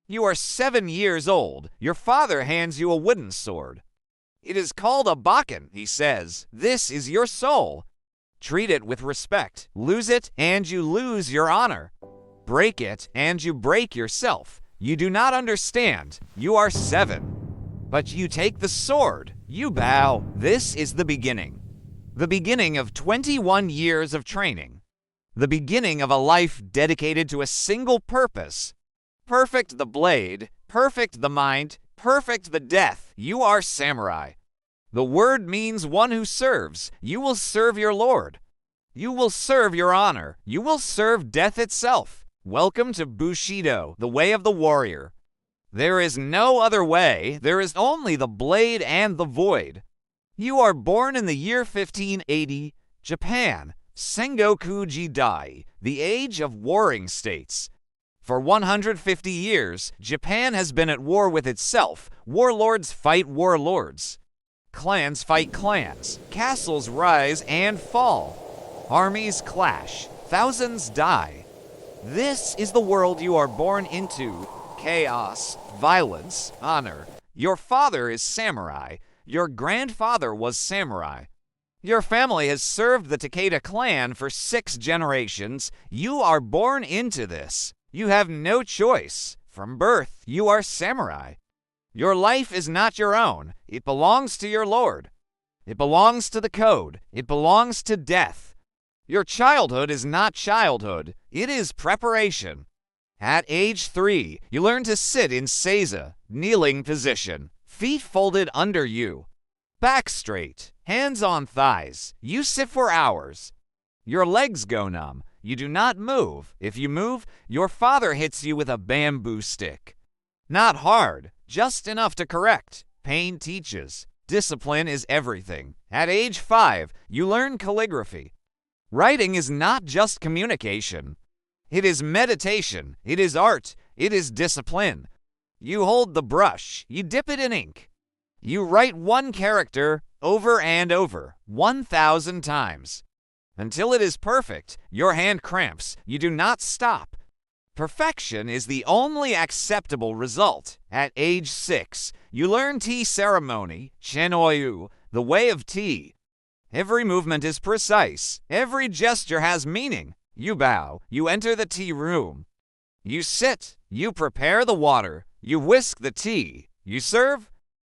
You are 7 years old. Your father hands you a wooden sword. It is called a bakken, he says. This is your soul. Treat it with respect. Lose it, and you lose your honor. Break it, and you break yourself. You do not understand. You are 7. But you take the sword. You bow. This is the beginning. The beginning of 21 years of training. The beginning of a life dedicated to a single purpose. Perfect the blade, perfect the mind, perfect the death. You are samurai. The word means one who serves. You will serve your lord. You will serve your honor. You will serve death itself. Welcome to Bushido, the way of the warrior. There is no other way. There is only the blade and the void. You are born in the year 1580, Japan, Sengoku Jidai, the age of warring states. For 150 years, Japan has been at war with itself. Warlords fight warlords. Clans fight clans. Castles rise and fall. Armies clash. Thousands die. This is the world you are born into. Chaos, violence, honor. Your father is samurai. Your grandfather was samurai. Your family has served the Takeda clan for 6 generations. You are born into this. You have no choice. From birth, you are samurai. Your life is not your own. It belongs to your lord. It belongs to the code. It belongs to death. Your childhood is not childhood. It is preparation. At age 3, you learn to sit in seiza, kneeling position, feet folded under you, back straight, hands on thighs. You sit for hours. Your legs go numb. You do not move. If you move, your father hits you with a bamboo stick. Not hard, just enough to correct. Pain teaches. Discipline is everything. At age 5, you learn calligraphy. Writing is not just communication. It is meditation. It is art. It is discipline. You hold the brush. You dip it in ink. You write one character over and over, 1,000 times. Until it is perfect, your hand cramps. You do not stop. Perfection is the only acceptable result. At age 6, you learn tea ceremony, chenoyu, the way of tea. Every movement is precise. Every gesture has meaning. You bow. You enter the tea room. You sit. You prepare the water. You whisk the tea. You serve.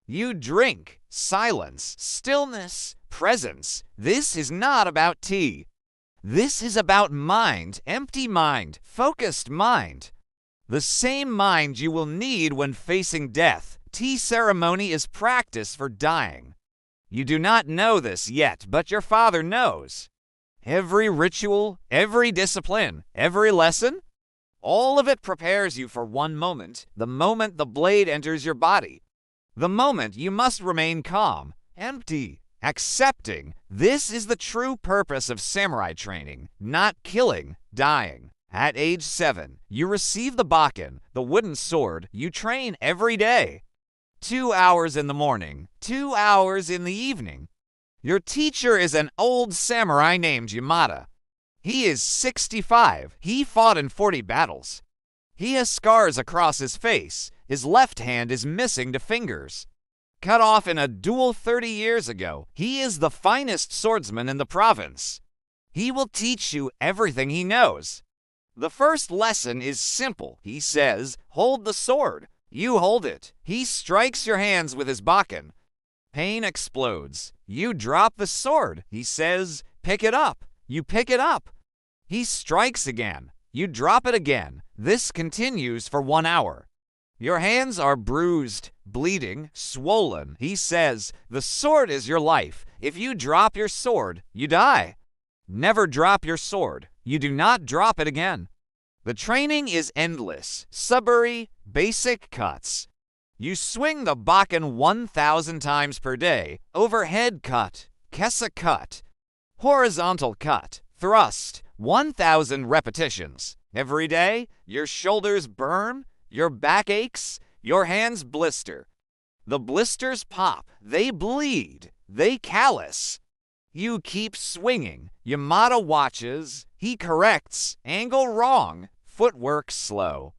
You drink. Silence, stillness, presence. This is not about tea. This is about mind, empty mind, focused mind. The same mind you will need when facing death. Tea ceremony is practice for dying. You do not know this yet, but your father knows. Every ritual, every discipline, every lesson, all of it prepares you for one moment, the moment the blade enters your body. The moment you must remain calm, empty, accepting. This is the true purpose of samurai training, not killing, dying. At age 7, you receive the bakken, the wooden sword. You train every day. 2 hours in the morning, 2 hours in the evening. Your teacher is an old samurai named Yamada. He is 65. He fought in 40 battles. He has scars across his face. His left hand is missing to fingers. Cut off in a duel 30 years ago. He is the finest swordsman in the province. He will teach you everything he knows. The first lesson is simple. He says, hold the sword. You hold it. He strikes your hands with his bakken. Pain explodes. You drop the sword. He says, pick it up. You pick it up. He strikes again. You drop it again. This continues for 1 hour. Your hands are bruised, bleeding, swollen. He says, the sword is your life. If you drop your sword, you die. Never drop your sword. You do not drop it again. The training is endless. Suburi, basic cuts. You swing the bakken 1,000 times per day. Overhead cut, kesa cut, horizontal cut, thrust, 1,000 repetitions. Every day, your shoulders burn, your back aches, your hands blister. The blisters pop, they bleed, they callous. You keep swinging. Yamada watches. He corrects. Angle wrong. Footwork slow.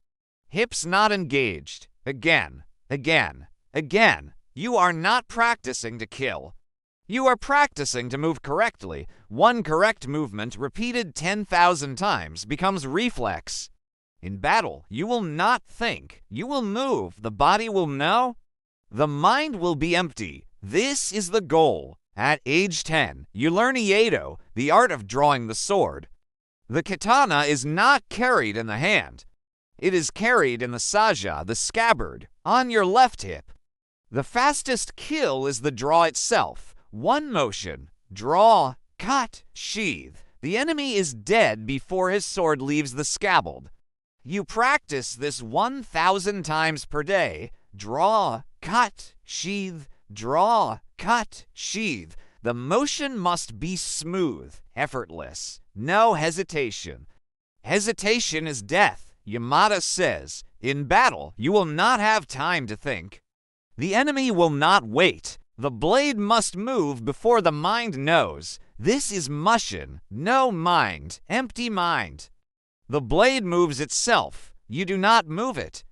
hips not engaged. Again, again, again. You are not practicing to kill. You are practicing to move correctly. One correct movement repeated 10,000 times becomes reflex. In battle, you will not think. You will move. The body will know. The mind will be empty. This is the goal. At age 10, you learn Iedo, the art of drawing the sword. The katana is not carried in the hand. It is carried in the saja, the scabbard, on your left hip. The fastest kill is the draw itself. One motion, draw, cut, sheathe. The enemy is dead before his sword leaves the scabald. You practice this 1,000 times per day. Draw, cut, sheathe, draw, cut, sheathe. The motion must be smooth, effortless, no hesitation. Hesitation is death, Yamada says. In battle, you will not have time to think. The enemy will not wait. The blade must move before the mind knows. This is mushin, no mind, empty mind. The blade moves itself. You do not move it.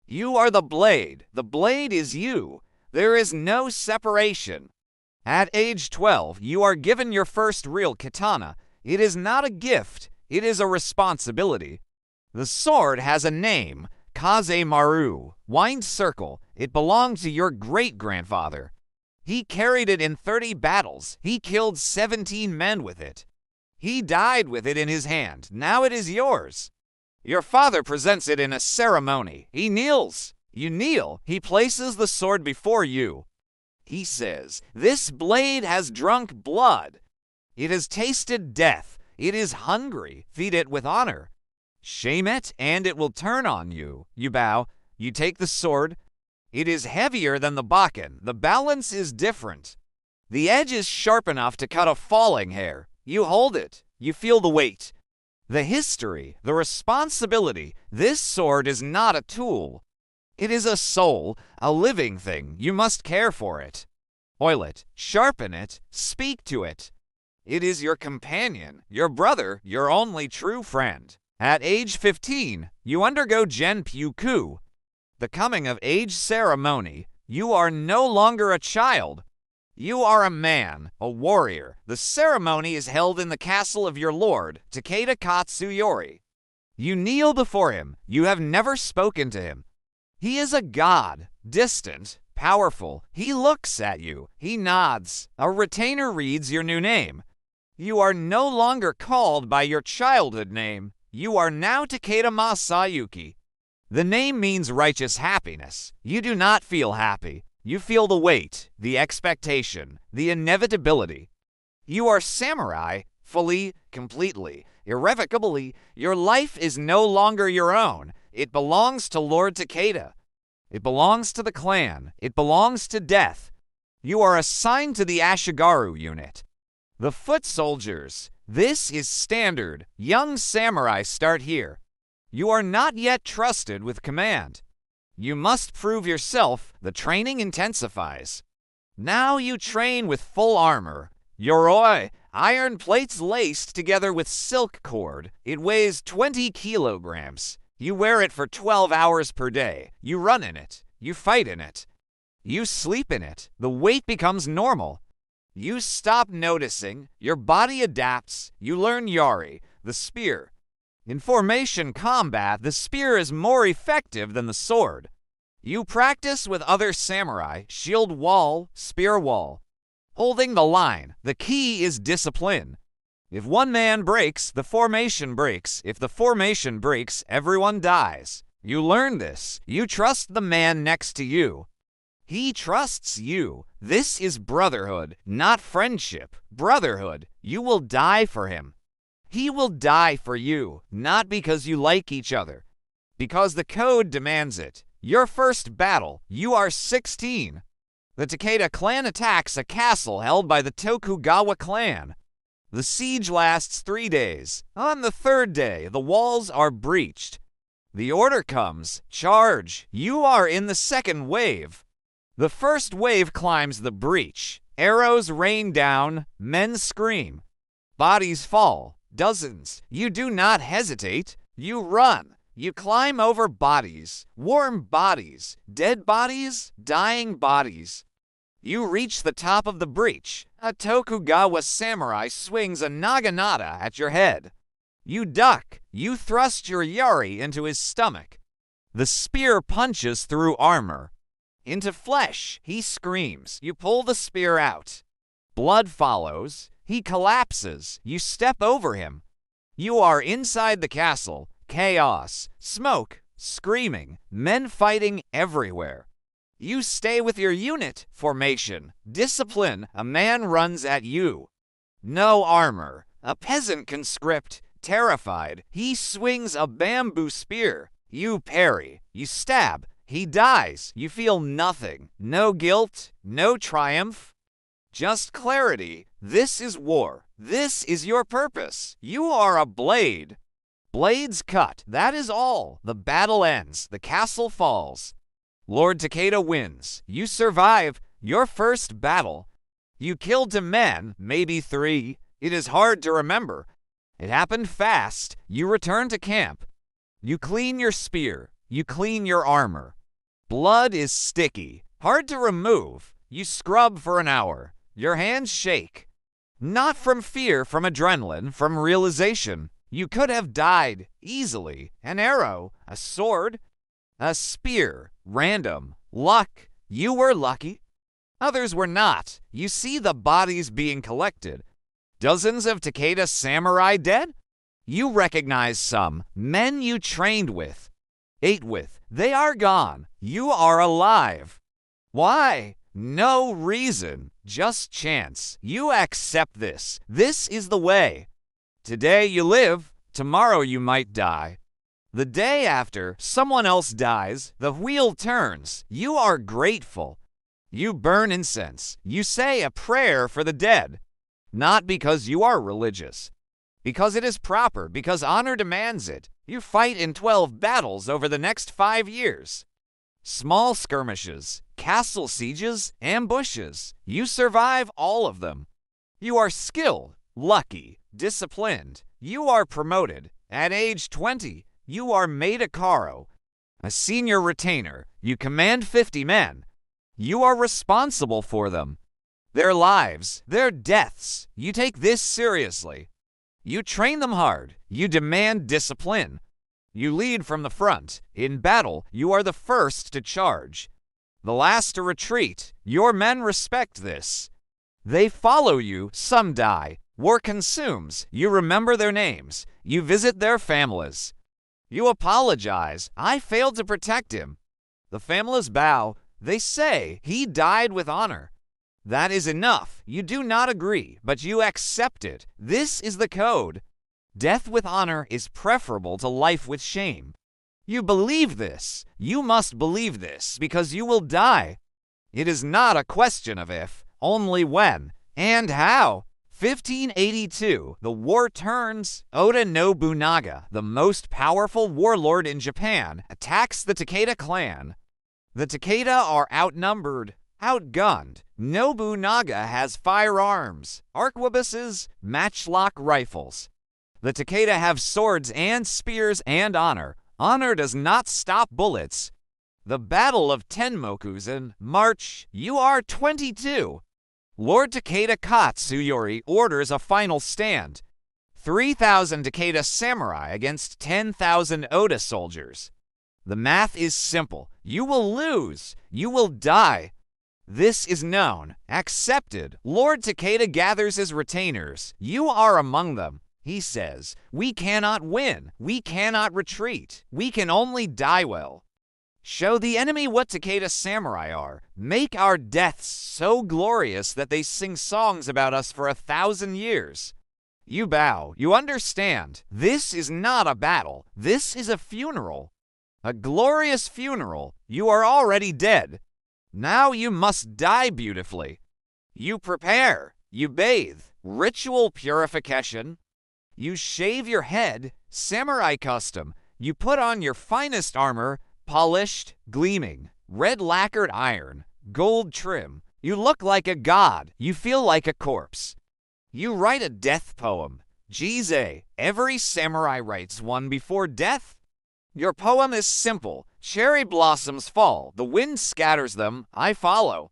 You are the blade. The blade is you. There is no separation. At age 12, you are given your first real katana. It is not a gift. It is a responsibility. The sword has a name, Kaze Maru, wind circle. It belonged to your great-grandfather. He carried it in 30 battles. He killed 17 men with it. He died with it in his hand. Now it is yours. Your father presents it in a ceremony. He kneels. You kneel. He places the sword before you. He says, "This blade has drunk blood. It has tasted death. It is hungry. Feed it with honor. Shame it, and it will turn on you." You bow. You take the sword. It is heavier than the bakken. The balance is different. The edge is sharp enough to cut a falling hair. You hold it. You feel the weight. The history, the responsibility. This sword is not a tool. It is a soul, a living thing. You must care for it. Oil it, sharpen it, speak to it. It is your companion, your brother, your only true friend. At age 15, you undergo Genpyu-ku, the coming of age ceremony. You are no longer a child. You are a man, a warrior. The ceremony is held in the castle of your lord, Takeda Katsuyori. You kneel before him. You have never spoken to him. He is a god, distant, powerful. He looks at you. He nods. A retainer reads your new name. You are no longer called by your childhood name. You are now Takeda Masayuki. The name means righteous happiness. You do not feel happy. You feel the weight, the expectation, the inevitability. You are samurai, fully, completely, irrevocably. Your life is no longer your own. It belongs to Lord Takeda. It belongs to the clan. It belongs to death. You are assigned to the Ashigaru unit. The foot soldiers. This is standard. Young samurai start here. You are not yet trusted with command. You must prove yourself. The training intensifies. Now you train with full armor. Yoroi, iron plates laced together with silk cord. It weighs 20 kilograms. You wear it for 12 hours per day. You run in it. You fight in it. You sleep in it. The weight becomes normal. You stop noticing. Your body adapts. You learn Yari, the spear. In formation combat, the spear is more effective than the sword. You practice with other samurai, shield wall, spear wall. Holding the line, the key is discipline. If one man breaks, the formation breaks. If the formation breaks, everyone dies. You learn this. You trust the man next to you. He trusts you. This is brotherhood, not friendship. Brotherhood. You will die for him. He will die for you, not because you like each other, because the code demands it. Your first battle, you are 16. The Takeda clan attacks a castle held by the Tokugawa clan. The siege lasts 3 days. On the 3rd day, the walls are breached. The order comes, charge. You are in the 2nd wave. The 1st wave climbs the breach. Arrows rain down, men scream. Bodies fall. Dozens. You do not hesitate. You run. You climb over bodies, warm bodies, dead bodies, dying bodies. You reach the top of the breach. A Tokugawa samurai swings a naginata at your head. You duck. You thrust your yari into his stomach. The spear punches through armor. Into flesh, he screams. You pull the spear out. Blood follows. He collapses. You step over him. You are inside the castle. Chaos, smoke, screaming, men fighting everywhere. You stay with your unit. Formation, discipline. A man runs at you. No armor. A peasant conscript. Terrified, he swings a bamboo spear. You parry. You stab. He dies. You feel nothing. No guilt. No triumph. Just clarity. This is war. This is your purpose. You are a blade. Blades cut. That is all. The battle ends. The castle falls. Lord Takeda wins. You survive. Your first battle. You killed 2 men, maybe 3. It is hard to remember. It happened fast. You return to camp. You clean your spear. You clean your armor. Blood is sticky. Hard to remove. You scrub for an hour. Your hands shake. Not from fear, from adrenaline, from realization. You could have died easily. An arrow, a sword, a spear, random, luck. You were lucky. Others were not. You see the bodies being collected. Dozens of Takeda samurai dead? You recognize some. Men you trained with, ate with. They are gone. You are alive. Why? No reason. Just chance. You accept this. This is the way. Today you live, tomorrow you might die. The day after, someone else dies, the wheel turns. You are grateful. You burn incense. You say a prayer for the dead. Not because you are religious. Because it is proper, because honor demands it. You fight in 12 battles over the next 5 years. Small skirmishes, castle sieges, ambushes. You survive all of them. You are skilled, lucky, disciplined. You are promoted. At age 20, you are made a karo, a senior retainer. You command 50 men. You are responsible for them. Their lives, their deaths. You take this seriously. You train them hard. You demand discipline. You lead from the front. In battle, you are the first to charge, the last to retreat. Your men respect this. They follow you. Some die. War consumes. You remember their names. You visit their families. You apologize. I failed to protect him. The families bow. They say he died with honor. That is enough. You do not agree, but you accept it. This is the code. Death with honor is preferable to life with shame. You believe this. You must believe this, because you will die. It is not a question of if, only when, and how. 1582, the war turns. Oda Nobunaga, the most powerful warlord in Japan, attacks the Takeda clan. The Takeda are outnumbered, outgunned. Nobunaga has firearms, arquebuses, matchlock rifles. The Takeda have swords and spears and honor. Honor does not stop bullets. The Battle of Tenmokuzan, March, you are 22. Lord Takeda Katsuyori orders a final stand. 3,000 Takeda samurai against 10,000 Oda soldiers. The math is simple. You will lose. You will die. This is known, accepted. Lord Takeda gathers his retainers. You are among them. He says, we cannot win. We cannot retreat. We can only die well. Show the enemy what Takeda samurai are. Make our deaths so glorious that they sing songs about us for 1,000 years. You bow. You understand. This is not a battle. This is a funeral. A glorious funeral. You are already dead. Now you must die beautifully. You prepare. You bathe. Ritual purification. You shave your head. Samurai custom. You put on your finest armor, polished, gleaming, red lacquered iron, gold trim. You look like a god. You feel like a corpse. You write a death poem. Jidai. Every samurai writes one before death. Your poem is simple. Cherry blossoms fall, the wind scatters them, I follow.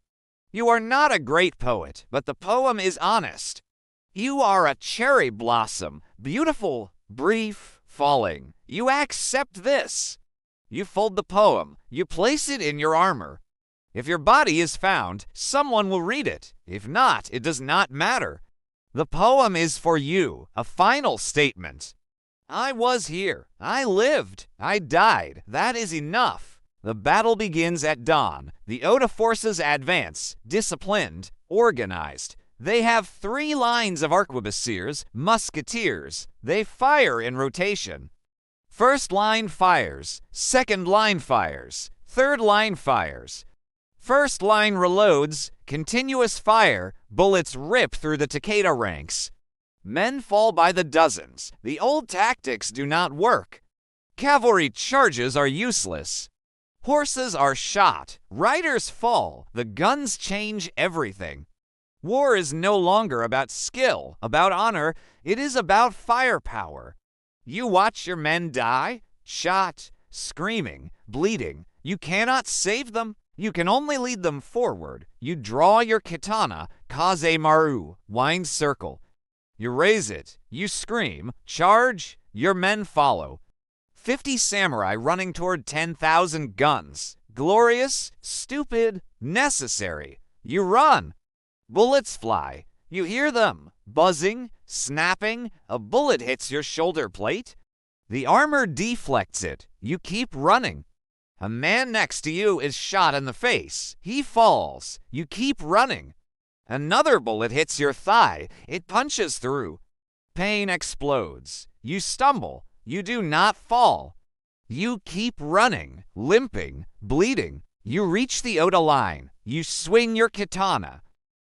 You are not a great poet, but the poem is honest. You are a cherry blossom, beautiful, brief, falling. You accept this. You fold the poem, you place it in your armor. If your body is found, someone will read it. If not, it does not matter. The poem is for you, a final statement. I was here. I lived. I died. That is enough. The battle begins at dawn. The Oda forces advance, disciplined, organized. They have 3 lines of arquebusiers, musketeers. They fire in rotation. First line fires, second line fires, third line fires. First line reloads, continuous fire, bullets rip through the Takeda ranks. Men fall by the dozens. The old tactics do not work. Cavalry charges are useless. Horses are shot. Riders fall. The guns change everything. War is no longer about skill, about honor. It is about firepower. You watch your men die, shot, screaming, bleeding. You cannot save them. You can only lead them forward. You draw your katana, kaze maru, wind circle. You raise it. You scream, charge. Your men follow. 50 samurai running toward 10,000 guns. Glorious, stupid, necessary. You run. Bullets fly. You hear them. Buzzing, snapping. A bullet hits your shoulder plate. The armor deflects it. You keep running. A man next to you is shot in the face. He falls. You keep running. Another bullet hits your thigh. It punches through. Pain explodes. You stumble. You do not fall. You keep running, limping, bleeding. You reach the Oda line. You swing your katana.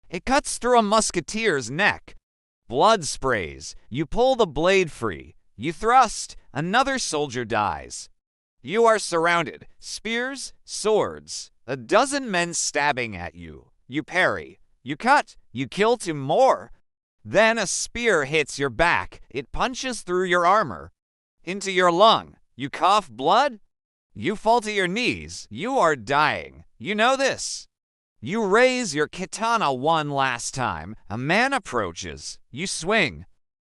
It cuts through a musketeer's neck. Blood sprays. You pull the blade free. You thrust. Another soldier dies. You are surrounded. Spears, swords. A dozen men stabbing at you. You parry. You cut. You kill 2 more. Then a spear hits your back. It punches through your armor. Into your lung. You cough blood. You fall to your knees. You are dying. You know this. You raise your katana one last time. A man approaches. You swing.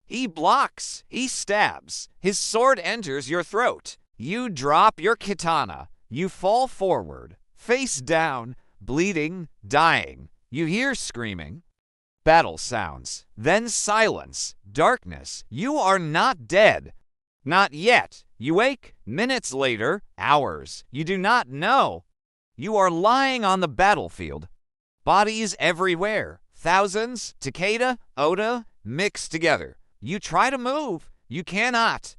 He blocks. He stabs. His sword enters your throat. You drop your katana. You fall forward, face down, bleeding, dying. You hear screaming. Battle sounds. Then silence. Darkness. You are not dead. Not yet. You wake. Minutes later. Hours. You do not know. You are lying on the battlefield. Bodies everywhere. Thousands. Takeda, Oda, mixed together. You try to move. You cannot.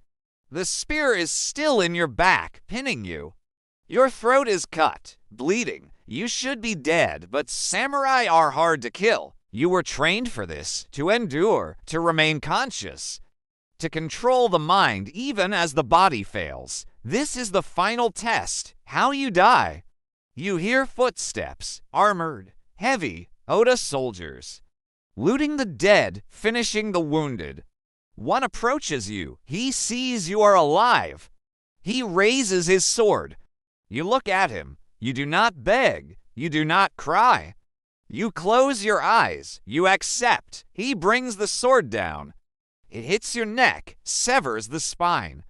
The spear is still in your back, pinning you. Your throat is cut, bleeding. You should be dead, but samurai are hard to kill. You were trained for this, to endure, to remain conscious, to control the mind even as the body fails. This is the final test, how you die. You hear footsteps, armored, heavy, Oda soldiers. Looting the dead, finishing the wounded. One approaches you. He sees you are alive. He raises his sword. You look at him. You do not beg. You do not cry. You close your eyes. You accept. He brings the sword down. It hits your neck, severs the spine.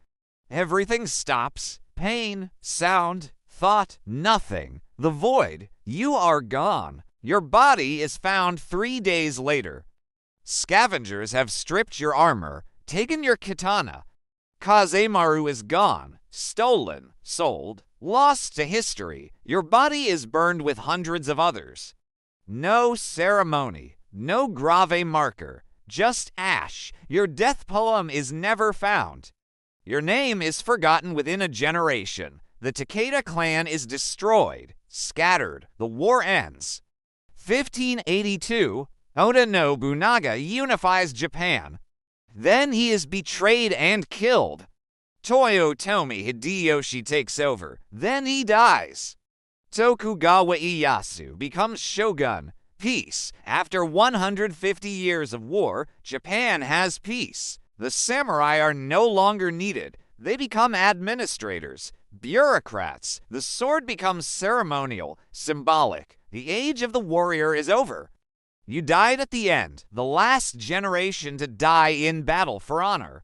Everything stops. Pain, sound, thought, nothing. The void. You are gone. Your body is found 3 days later. Scavengers have stripped your armor, taken your katana. Kazemaru is gone, stolen, sold, lost to history. Your body is burned with hundreds of others. No ceremony, no grave marker, just ash. Your death poem is never found. Your name is forgotten within a generation. The Takeda clan is destroyed, scattered. The war ends. 1582, Oda Nobunaga unifies Japan. Then he is betrayed and killed. Toyotomi Hideyoshi takes over. Then he dies. Tokugawa Ieyasu becomes shogun. Peace. After 150 years of war, Japan has peace. The samurai are no longer needed. they become administrators, bureaucrats. The sword becomes ceremonial, symbolic. The age of the warrior is over. You died at the end, the last generation to die in battle for honor.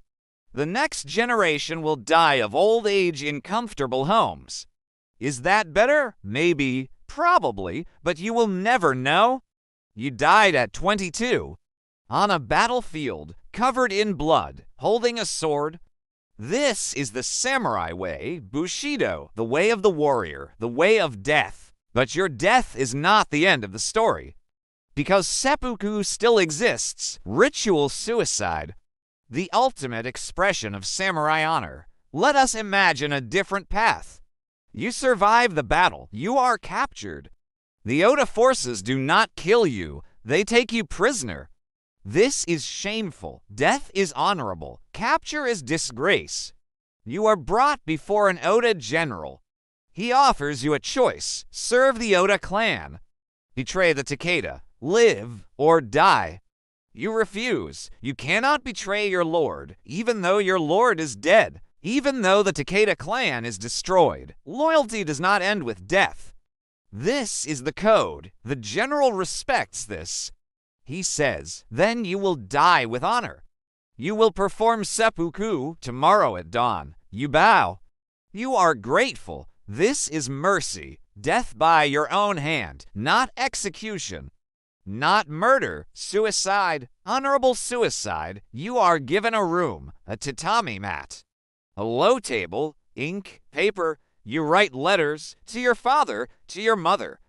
The next generation will die of old age in comfortable homes. Is that better? Maybe, probably, but you will never know. You died at 22, on a battlefield, covered in blood, holding a sword. This is the samurai way, Bushido, the way of the warrior, the way of death. But your death is not the end of the story. Because seppuku still exists, ritual suicide, the ultimate expression of samurai honor. Let us imagine a different path. You survive the battle, you are captured. The Oda forces do not kill you, they take you prisoner. This is shameful, death is honorable, capture is disgrace. You are brought before an Oda general. He offers you a choice, serve the Oda clan, betray the Takeda, live or die. You refuse. You cannot betray your lord, even though your lord is dead, even though the Takeda clan is destroyed. Loyalty does not end with death. This is the code. The general respects this. He says, then you will die with honor. You will perform seppuku tomorrow at dawn. You bow. You are grateful. This is mercy. Death by your own hand, not execution. Not murder, suicide, honorable suicide. You are given a room, a tatami mat, a low table, ink, paper. You write letters to your father, to your mother,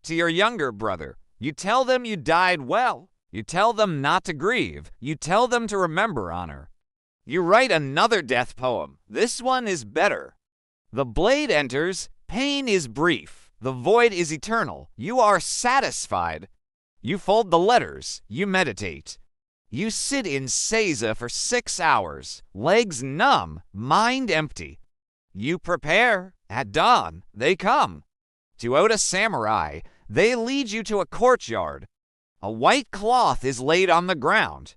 to your younger brother. You tell them you died well. You tell them not to grieve. You tell them to remember honor. You write another death poem. This one is better. The blade enters. Pain is brief. The void is eternal. You are satisfied. You fold the letters. You meditate. You sit in seiza for 6 hours, legs numb, mind empty. You prepare. At dawn, they come. To Oda samurai, they lead you to a courtyard. A white cloth is laid on the ground.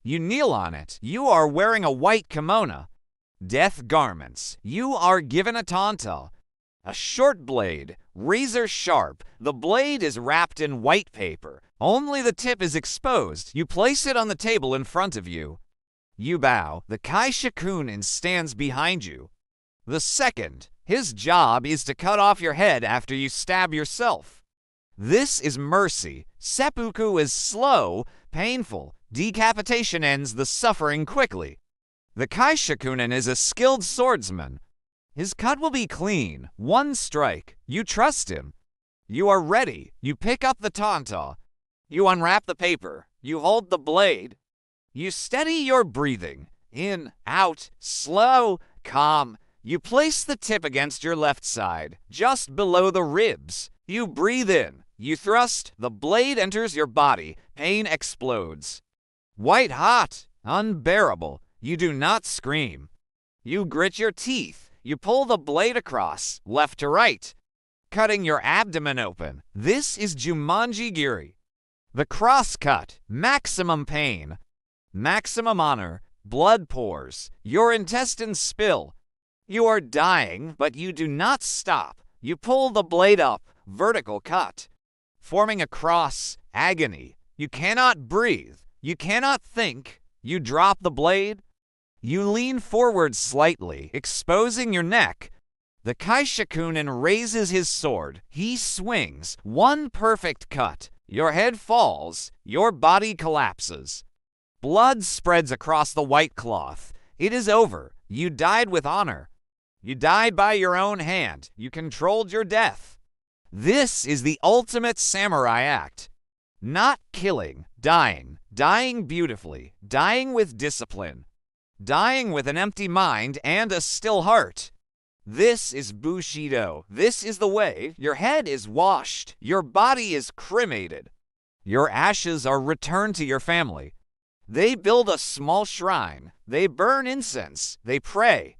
You kneel on it. You are wearing a white kimono. Death garments. You are given a tanta. A short blade, razor sharp. The blade is wrapped in white paper. Only the tip is exposed. You place it on the table in front of you. You bow. The kaishakunin stands behind you. The second, his job is to cut off your head after you stab yourself. This is mercy. Seppuku is slow, painful. Decapitation ends the suffering quickly. The kaishakunin is a skilled swordsman. His cut will be clean, one strike. You trust him. You are ready. You pick up the tanta. You unwrap the paper. You hold the blade. You steady your breathing. In, out, slow, calm. You place the tip against your left side, just below the ribs. You breathe in. You thrust. The blade enters your body. Pain explodes. White hot, unbearable. You do not scream. You grit your teeth. You pull the blade across, left to right, cutting your abdomen open. This is Jumanji Giri. The cross cut, maximum pain, maximum honor. Blood pours. Your intestines spill. You are dying, but you do not stop. You pull the blade up, vertical cut, forming a cross, agony. You cannot breathe. You cannot think. You drop the blade. You lean forward slightly, exposing your neck. The kaishakunin raises his sword. He swings. One perfect cut. Your head falls. Your body collapses. Blood spreads across the white cloth. It is over. You died with honor. You died by your own hand. You controlled your death. This is the ultimate samurai act. Not killing, dying. Dying beautifully. Dying with discipline. Dying with an empty mind and a still heart. This is Bushido. This is the way. Your head is washed. Your body is cremated. Your ashes are returned to your family. They build a small shrine. They burn incense. They pray.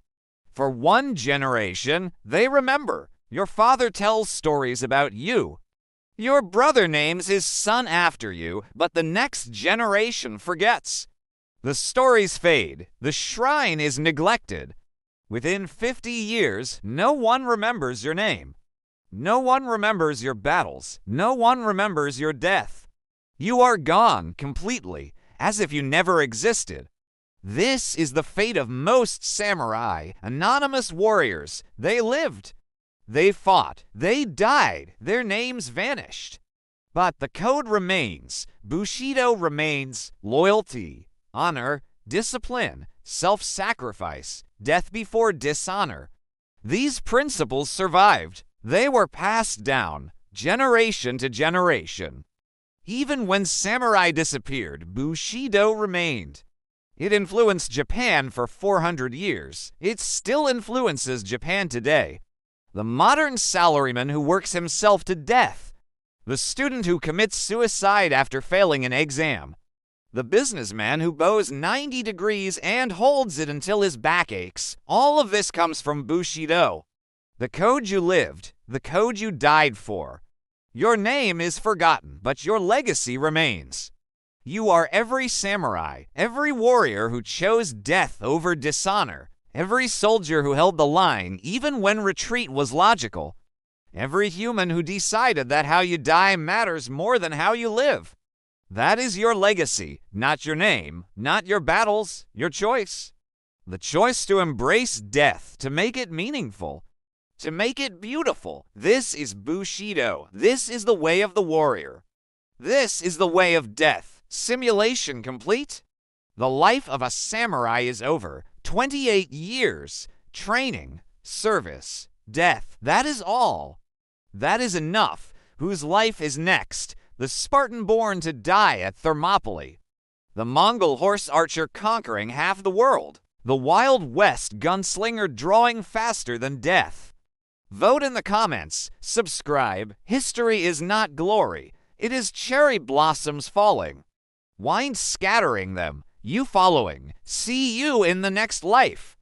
For one generation, they remember. Your father tells stories about you. Your brother names his son after you, but the next generation forgets. The stories fade. The shrine is neglected. Within 50 years, no one remembers your name. No one remembers your battles. No one remembers your death. You are gone completely, as if you never existed. This is the fate of most samurai, anonymous warriors. They lived. They fought. They died. Their names vanished. But the code remains. Bushido remains loyalty, honor, discipline, self-sacrifice, death before dishonor. These principles survived. They were passed down, generation to generation. Even when samurai disappeared, Bushido remained. It influenced Japan for 400 years. It still influences Japan today. The modern salaryman who works himself to death. The student who commits suicide after failing an exam. The businessman who bows 90 degrees and holds it until his back aches. All of this comes from Bushido. The code you lived, the code you died for. Your name is forgotten, but your legacy remains. You are every samurai, every warrior who chose death over dishonor, every soldier who held the line even when retreat was logical, every human who decided that how you die matters more than how you live. That is your legacy, not your name, not your battles, your choice. The choice to embrace death, to make it meaningful, to make it beautiful. This is Bushido. This is the way of the warrior. This is the way of death. Simulation complete? The life of a samurai is over. 28 years. Training, service, death. That is all. That is enough. Whose life is next? The Spartan born to die at Thermopylae. The Mongol horse archer conquering half the world. The Wild West gunslinger drawing faster than death. Vote in the comments. Subscribe. History is not glory. It is cherry blossoms falling. Wind scattering them. You following. See you in the next life.